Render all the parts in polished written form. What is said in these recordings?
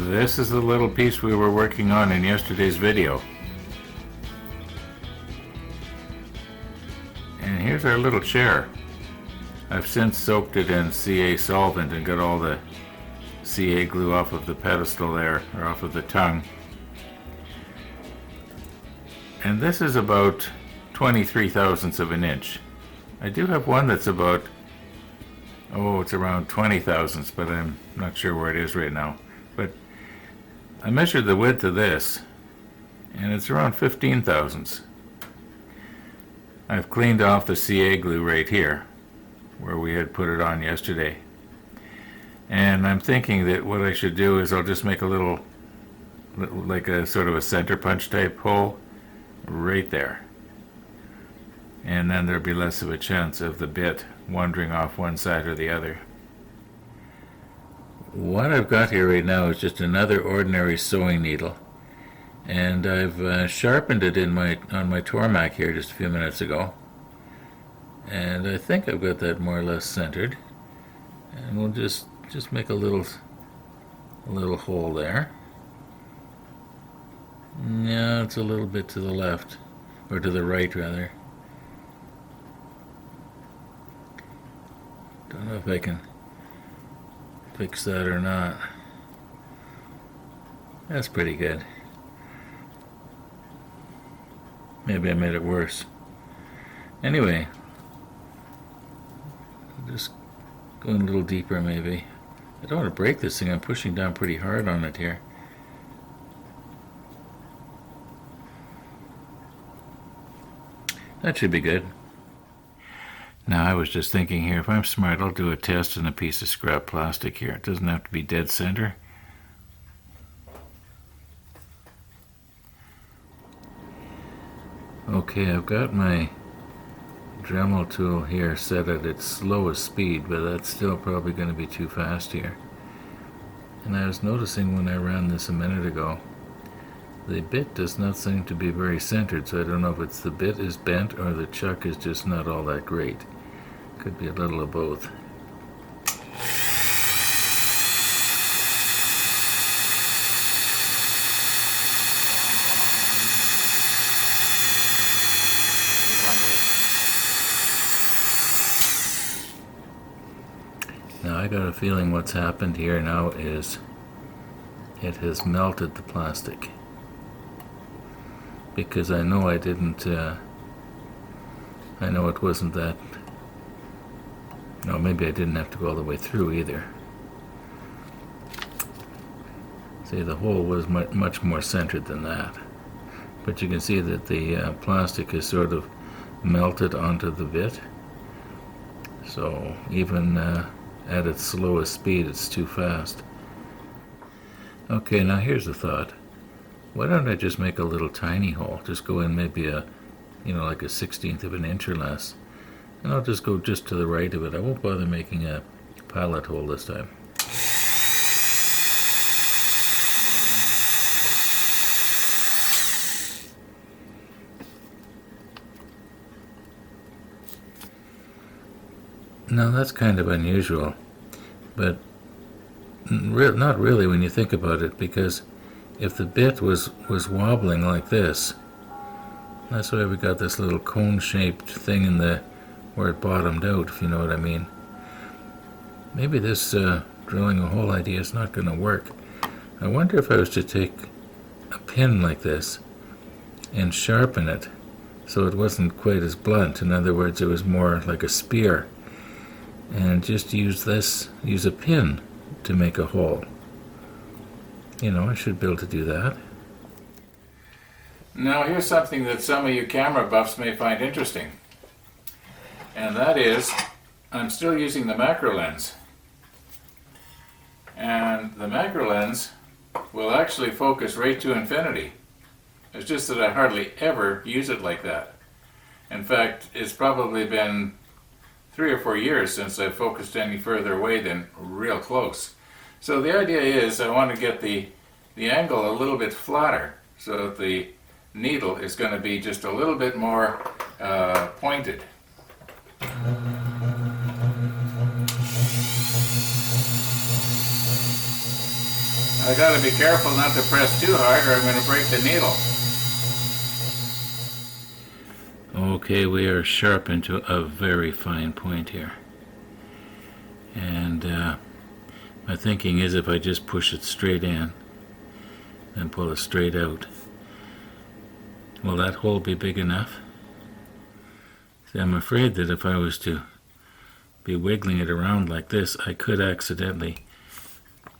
This is the little piece we were working on in yesterday's video. And here's our little chair. I've since soaked it in CA solvent and got all the CA glue off of the pedestal there, or off of the tongue. And this is about 23 thousandths of an inch. I do have one that's about, it's around 20 thousandths, but I'm not sure where it is right now. But I measured the width of this, and it's around 15 thousandths. I've cleaned off the CA glue right here, where we had put it on yesterday. And I'm thinking that what I should do is I'll just make a little, like a sort of a center punch type hole right there. And then there'll be less of a chance of the bit wandering off one side or the other. What I've got here right now is just another ordinary sewing needle. And I've sharpened it on my Tormac here just a few minutes ago. And I think I've got that more or less centered. And we'll just make a little hole there. No, it's a little bit to the left, or to the right rather. Don't know if I can fix that or not. That's pretty good. Maybe I made it worse. Anyway, just going a little deeper maybe. I don't want to break this thing. I'm pushing down pretty hard on it here. That should be good. Now I was just thinking here, if I'm smart, I'll do a test on a piece of scrap plastic here. It doesn't have to be dead center. Okay, I've got my Dremel tool here set at its slowest speed, but that's still probably going to be too fast here. And I was noticing when I ran this a minute ago, the bit does not seem to be very centered, so I don't know if it's the bit is bent or the chuck is just not all that great. Could be a little of both. Now I got a feeling what's happened here now is it has melted the plastic. Because I know I didn't, I know it wasn't that, no, maybe I didn't have to go all the way through either. See, the hole was much more centered than that. But you can see that the plastic is sort of melted onto the bit. So even at its slowest speed, it's too fast. Okay, now here's a thought. Why don't I just make a little tiny hole? Just go in maybe like a 1/16 of an inch or less. And I'll just go just to the right of it. I won't bother making a pilot hole this time. Now that's kind of unusual, but not really when you think about it, because if the bit was wobbling like this, that's why we got this little cone-shaped thing in where it bottomed out, if you know what I mean. Maybe this drilling a hole idea is not going to work. I wonder if I was to take a pin like this and sharpen it so it wasn't quite as blunt. In other words, it was more like a spear. And just use a pin to make a hole. I should be able to do that. Now here's something that some of you camera buffs may find interesting. And that is, I'm still using the macro lens. And the macro lens will actually focus right to infinity. It's just that I hardly ever use it like that. In fact, it's probably been 3 or 4 years since I've focused any further away than real close. So the idea is I want to get the angle a little bit flatter so that the needle is going to be just a little bit more pointed. I gotta be careful not to press too hard or I'm gonna break the needle. Okay, we are sharpened to a very fine point here. And my thinking is if I just push it straight in, then pull it straight out, will that hole be big enough? See, I'm afraid that if I was to be wiggling it around like this, I could accidentally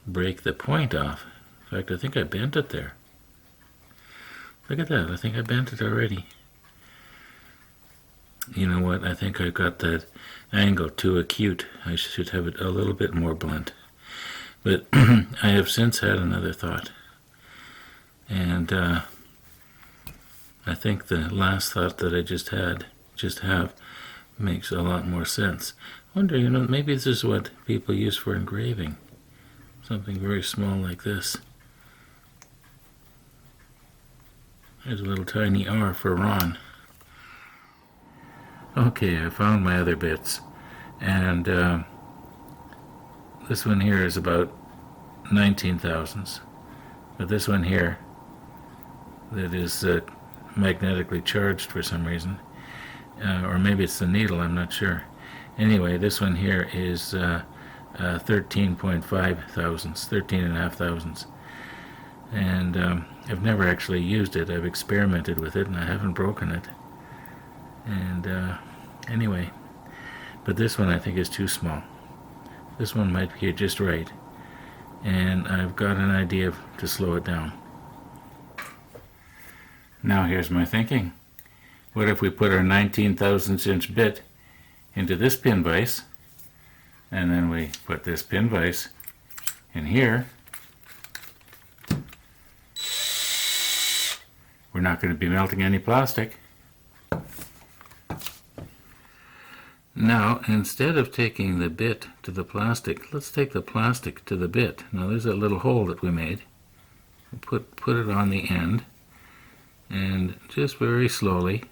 break the point off. In fact, I think I bent it there. Look at that, I think I bent it already. You know what, I think I got that angle too acute. I should have it a little bit more blunt. But I have since had another thought. And I think the last thought that I just have, makes a lot more sense. I wonder, maybe this is what people use for engraving. Something very small like this. There's a little tiny R for Ron. Okay, I found my other bits, and this one here is about 19 thousandths, but this one here that is magnetically charged for some reason, or maybe it's the needle, I'm not sure. Anyway, this one here is 13.5 thousandths, 13 and a half thousandths, and I've never actually used it. I've experimented with it and I haven't broken it. And anyway, but this one I think is too small. This one might be just right, and I've got an idea to slow it down. Now here's my thinking. What if we put our 19 thousandths inch bit into this pin vise, and then we put this pin vise in here? We're not going to be melting any plastic. Now, instead of taking the bit to the plastic, let's take the plastic to the bit. Now there's that little hole that we made. We'll put it on the end, and just very slowly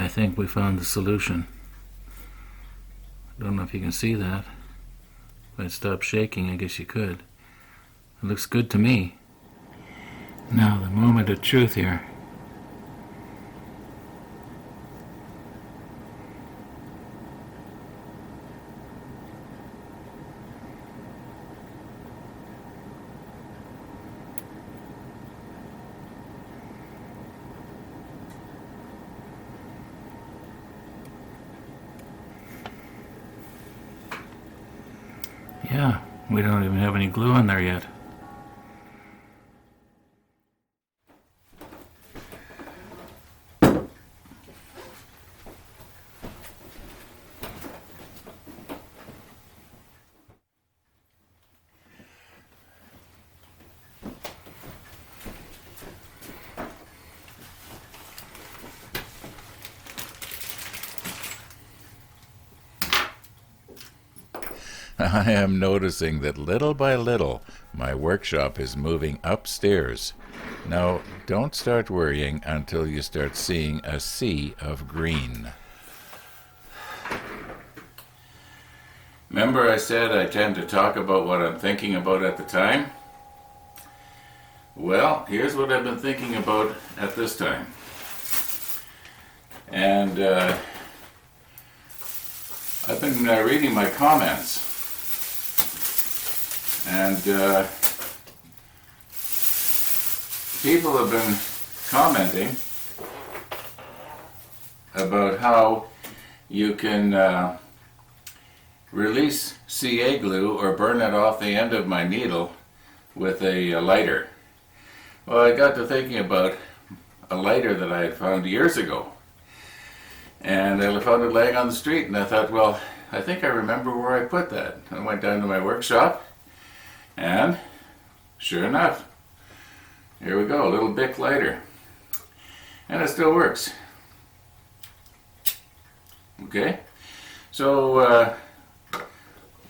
I think we found the solution. I don't know if you can see that. If I stop shaking, I guess you could. It looks good to me. Now, the moment of truth here. Yeah, we don't even have any glue in there yet. I am noticing that little by little my workshop is moving upstairs. Now, don't start worrying until you start seeing a sea of green. Remember I said I tend to talk about what I'm thinking about at the time? Well, here's what I've been thinking about at this time. And I've been reading my comments. And people have been commenting about how you can release CA glue or burn it off the end of my needle with a lighter. Well, I got to thinking about a lighter that I had found years ago. And I found it laying on the street, and I thought, well, I think I remember where I put that. I went down to my workshop, and sure enough, here we go, a little Bic lighter. And it still works. Okay, so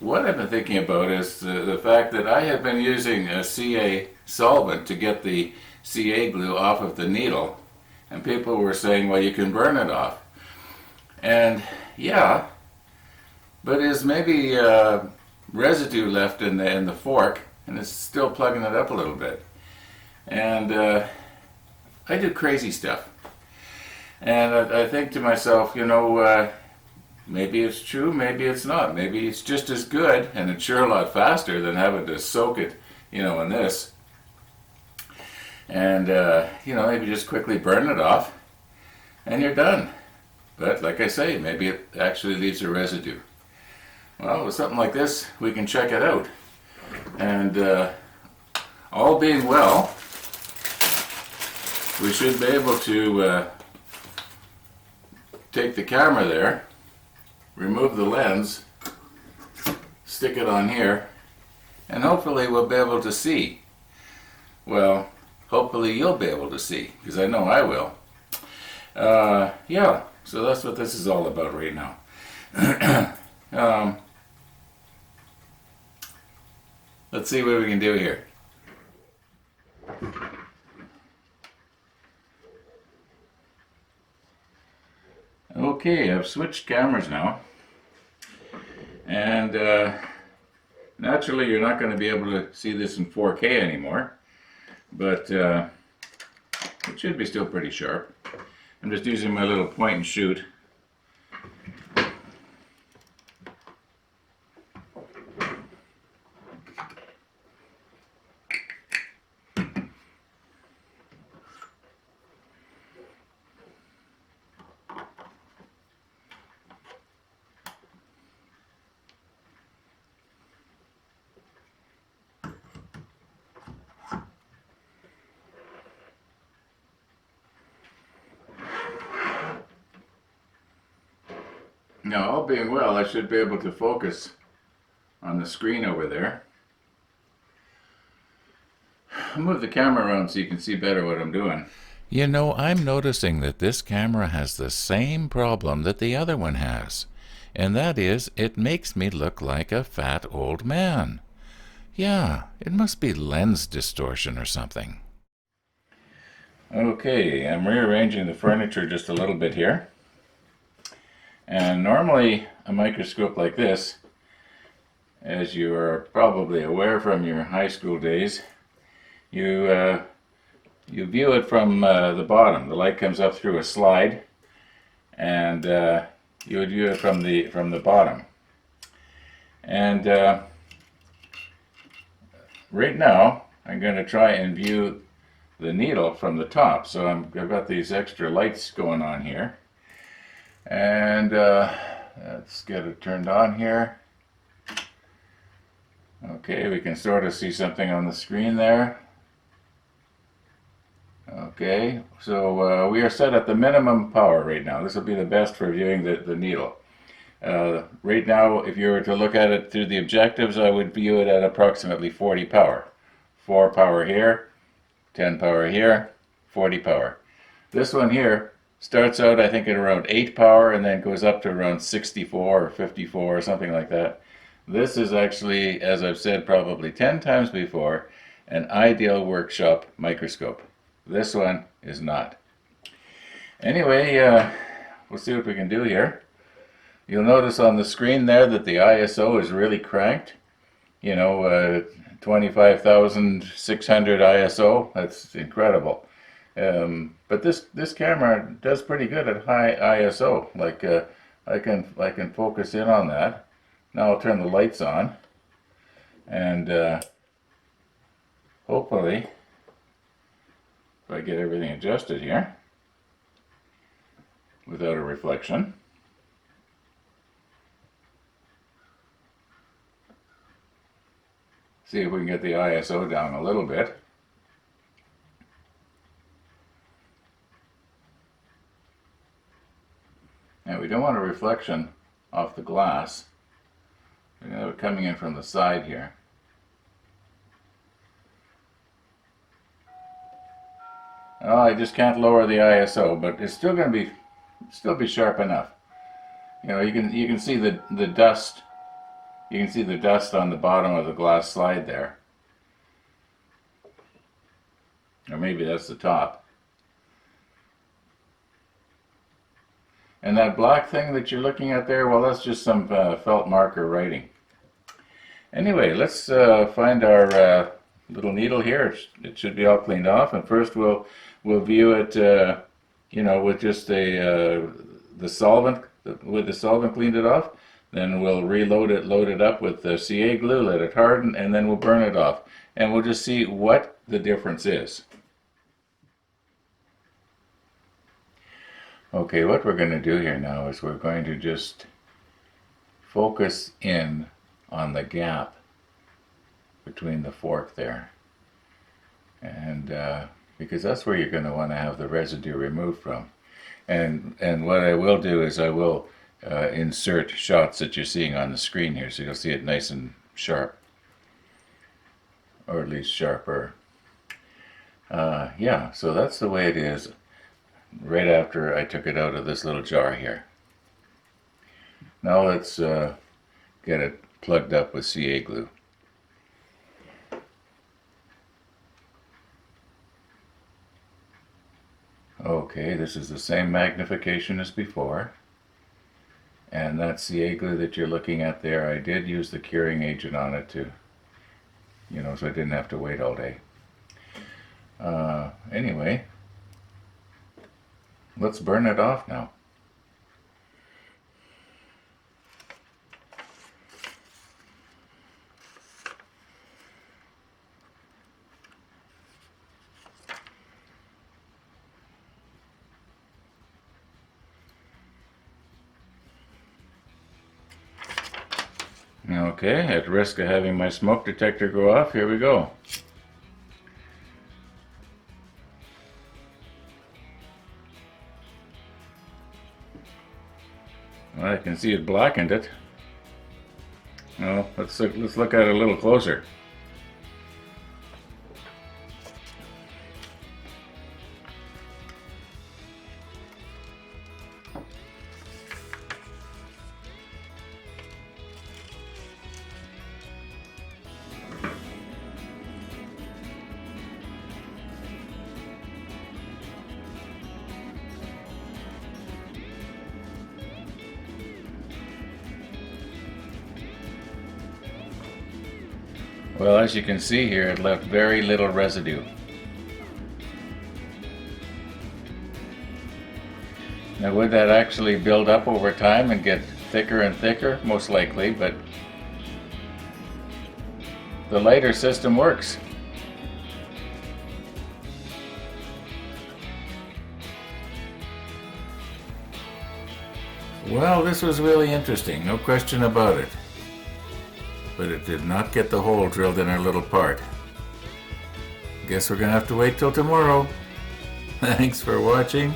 what I've been thinking about is the fact that I have been using a CA solvent to get the CA glue off of the needle, and people were saying, well, you can burn it off. And yeah, but is maybe residue left in the fork, and it's still plugging it up a little bit. And I do crazy stuff. And I think to myself, maybe it's true, maybe it's not. Maybe it's just as good, and it's sure a lot faster than having to soak it, in this. And, maybe just quickly burn it off, and you're done. But like I say, maybe it actually leaves a residue. Well, with something like this, we can check it out. And all being well, we should be able to take the camera there, remove the lens, stick it on here, and hopefully we'll be able to see. Well, hopefully you'll be able to see, because I know I will. Yeah, so that's what this is all about right now. Let's see what we can do here. Okay, I've switched cameras now, and naturally you're not going to be able to see this in 4K anymore, but it should be still pretty sharp. I'm just using my little point and shoot. Now, all being well, I should be able to focus on the screen over there. I'll move the camera around so you can see better what I'm doing. I'm noticing that this camera has the same problem that the other one has, and that is, it makes me look like a fat old man. Yeah, it must be lens distortion or something. Okay, I'm rearranging the furniture just a little bit here. And normally a microscope like this, as you are probably aware from your high school days, you view it from the bottom. The light comes up through a slide, and you would view it from the bottom. And right now I'm going to try and view the needle from the top. So I've got these extra lights going on here. And let's get it turned on here. Okay, we can sort of see something on the screen there. Okay, so we are set at the minimum power right now. This will be the best for viewing the needle. Right now, if you were to look at it through the objectives, I would view it at approximately 40 power. 4 power here, 10 power here, 40 power. This one here starts out, I think, at around 8 power and then goes up to around 64 or 54 or something like that. This is actually, as I've said probably 10 times before, an ideal workshop microscope. This one is not. Anyway, we'll see what we can do here. You'll notice on the screen there that the ISO is really cranked. 25,600 ISO. That's incredible. But this camera does pretty good at high ISO. Like I can focus in on that. Now I'll turn the lights on, and hopefully, if I get everything adjusted here without a reflection. See if we can get the ISO down a little bit. And we don't want a reflection off the glass. We have it coming in from the side here. Oh, I just can't lower the ISO, but it's still going to be sharp enough. You can see the dust You can see the dust on the bottom of the glass slide there. Or maybe that's the top. And that black thing that you're looking at there, well, that's just some felt marker writing. Anyway, let's find our little needle here. It should be all cleaned off, and first we'll view it, you know, with just the solvent, with the solvent cleaned it off. Then we'll reload it, load it up with the CA glue, let it harden, and then we'll burn it off. And we'll just see what the difference is. Okay, what we're going to do here now is we're going to just focus in on the gap between the fork there. And because that's where you're going to want to have the residue removed from. And what I will do is I will insert shots that you're seeing on the screen here, so you'll see it nice and sharp, or at least sharper. Yeah, so that's the way it is right after I took it out of this little jar here. Now let's get it plugged up with CA glue. Okay, this is the same magnification as before. And that CA glue that you're looking at there, I did use the curing agent on it to, you know, so I didn't have to wait all day. Anyway, let's burn it off now. Okay, at risk of having my smoke detector go off, here we go. Well, I can see it blackened it. Well, let's look at it a little closer. Well, as you can see here, it left very little residue. Now, would that actually build up over time and get thicker and thicker? Most likely, but the lighter system works. Well, this was really interesting, no question about it. But it did not get the hole drilled in our little part. Guess we're gonna have to wait till tomorrow. Thanks for watching,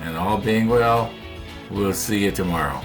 and all being well, we'll see you tomorrow.